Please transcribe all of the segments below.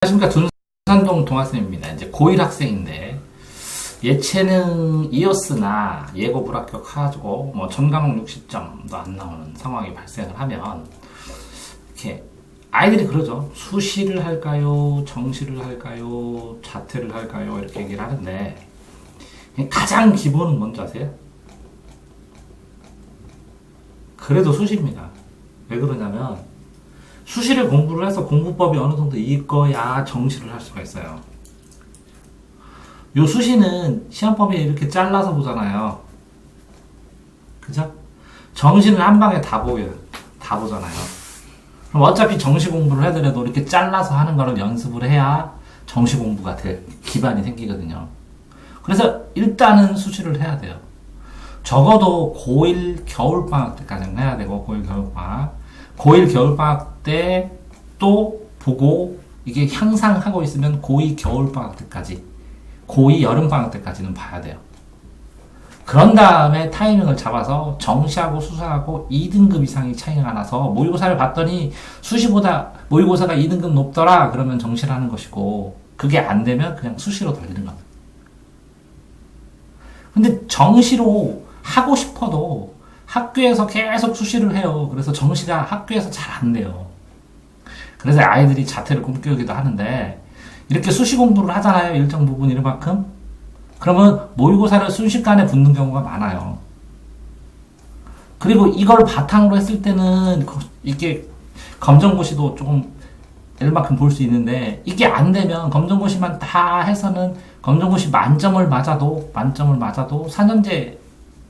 안녕하십니까. 둔산동 동아쌤입니다. 이제 고1 학생인데 예체능 이어스나 예고 불합격해가지고 뭐 전과목 60점도 안 나오는 상황이 발생을 하면 이렇게 아이들이 그러죠. 수시를 할까요? 정시를 할까요? 자퇴를 할까요? 이렇게 얘기를 하는데 가장 기본은 뭔지 아세요? 그래도 수시입니다. 왜 그러냐면 수시를 공부를 해서 공부법이 어느 정도 익어야 정시를 할 수가 있어요. 요 수시는 시험범위 이렇게 잘라서 보잖아요. 그죠? 정시는 한 방에 다 보여요. 다 보잖아요. 그럼 어차피 정시 공부를 하더라도 이렇게 잘라서 하는 거를 연습을 해야 정시 공부가 될 기반이 생기거든요. 그래서 일단은 수시를 해야 돼요. 적어도 고1 겨울방학 때까지는 해야 되고, 고1 겨울방학. 고1 겨울방학 때 또 보고 이게 향상하고 있으면 고2 겨울방학 때까지, 고2 여름방학 때까지는 봐야 돼요. 그런 다음에 타이밍을 잡아서 정시하고 수시하고 2등급 이상이 차이가 나서 모의고사를 봤더니 수시보다 모의고사가 2등급 높더라 그러면 정시를 하는 것이고, 그게 안 되면 그냥 수시로 돌리는 겁니다. 근데 정시로 하고 싶어도 학교에서 계속 수시를 해요. 그래서 정시가 학교에서 잘 안 돼요. 그래서 아이들이 자퇴를 꿈꾸기도 하는데, 이렇게 수시 공부를 하잖아요. 일정 부분 이만큼. 그러면 모의고사를 순식간에 붙는 경우가 많아요. 그리고 이걸 바탕으로 했을 때는 이게 검정고시도 조금 얼마큼 볼 수 있는데, 이게 안 되면 검정고시만 다 해서는 검정고시 만점을 맞아도 4년제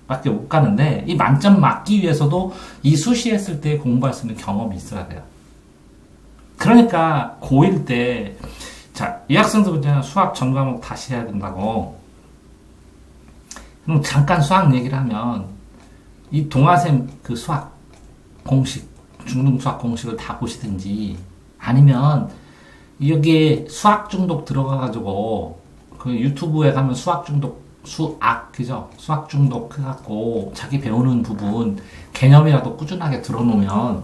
밖에 못 가는데, 이 만점 맞기 위해서도 이 수시 했을 때 공부할 수 있는 경험이 있어야 돼요. 그러니까 고1 때 자, 이 학생들 문제는 수학 전 과목 다시 해야 된다고. 그럼 잠깐 수학 얘기를 하면, 이 동아쌤 그 수학 공식, 중등 수학 공식을 다 보시든지, 아니면 여기에 수학 중독 들어가가지고 그 유튜브에 가면 수학 그죠? 수학 중독 해갖고 자기 배우는 부분 개념이라도 꾸준하게 들어놓으면,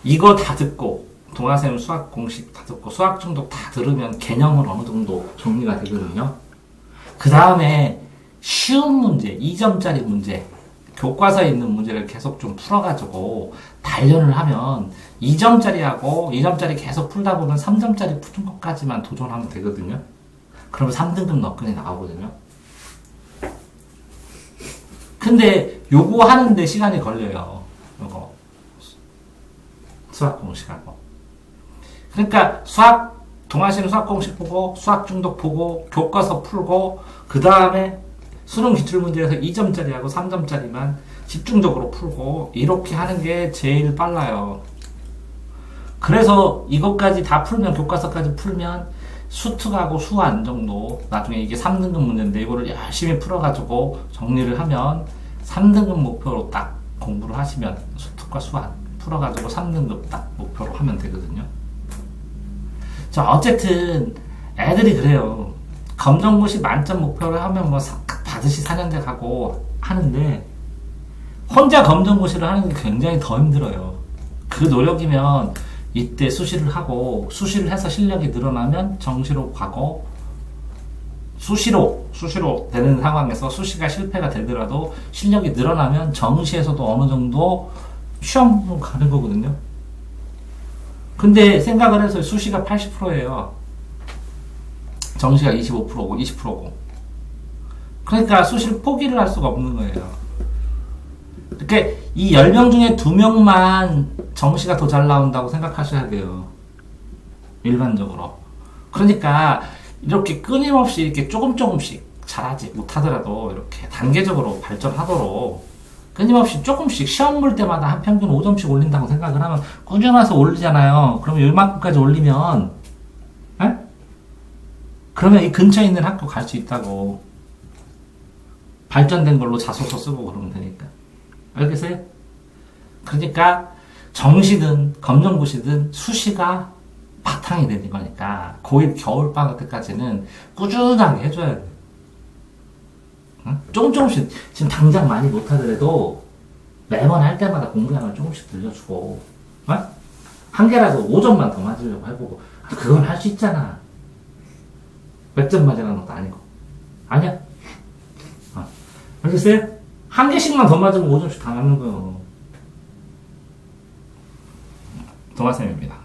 이거 다 듣고 동아쌤 수학 공식 다 듣고 수학 중독 다 들으면 개념은 어느 정도 정리가 되거든요. 그 다음에 쉬운 문제, 2점짜리 문제, 교과서에 있는 문제를 계속 좀 풀어가지고 단련을 하면 2점짜리 계속 풀다 보면 3점짜리 푸는 것까지만 도전하면 되거든요. 그러면 3등급 너끈히 나오거든요. 근데 요거 하는데 시간이 걸려요. 요거 수학 공식하고. 그러니까 동아시는 수학 공식 보고 수학 중독 보고 교과서 풀고, 그 다음에 수능 기출문제에서 2점짜리하고 3점짜리만 집중적으로 풀고, 이렇게 하는 게 제일 빨라요. 그래서 이것까지 다 풀면, 교과서까지 풀면 수특하고 수완 정도, 나중에 이게 3등급 문제인데 이거를 열심히 풀어가지고 정리를 하면 3등급 목표로 딱 공부를 하시면, 수특과 수완 풀어가지고 3등급 딱 목표로 하면 되거든요. 자, 어쨌든 애들이 그래요. 검정고시 만점 목표를 하면 뭐 받으시 4년제 가고 하는데, 혼자 검정고시를 하는 게 굉장히 더 힘들어요. 그 노력이면 이때 수시를 하고, 수시를 해서 실력이 늘어나면 정시로 가고, 수시로 되는 상황에서 수시가 실패가 되더라도 실력이 늘어나면 정시에서도 어느 정도 시험 가는 거거든요. 근데 생각을 해서 수시가 80%예요. 정시가 25%고 20%고. 그러니까 수시를 포기를 할 수가 없는 거예요. 이렇게 이 10명 중에 2명만 정시가 더 잘 나온다고 생각하셔야 돼요. 일반적으로. 그러니까 이렇게 끊임없이 이렇게 조금씩 잘하지 못하더라도 이렇게 단계적으로 발전하도록 끊임없이 조금씩 시험 볼 때마다 한 평균 5점씩 올린다고 생각을 하면 꾸준해서 올리잖아요. 그러면 요만큼까지 올리면, 에? 그러면 이 근처에 있는 학교 갈 수 있다고. 발전된 걸로 자소서 쓰고 그러면 되니까. 알겠어요? 그러니까 정시든 검정고시든 수시가 바탕이 되는 거니까 고1 겨울방학 때까지는 꾸준하게 해줘야 돼. 조금씩, 지금 당장 많이 못하더라도 매번 할 때마다 공부량을 조금씩 늘려주고, 한 개라도 5점만 더 맞으려고 해보고, 그건 할 수 있잖아. 100점 맞으라는 것도 아니고. 아니야? 알겠어요? 한 개씩만 더 맞으면 5점씩 다 맞는 거예요. 동아쌤입니다.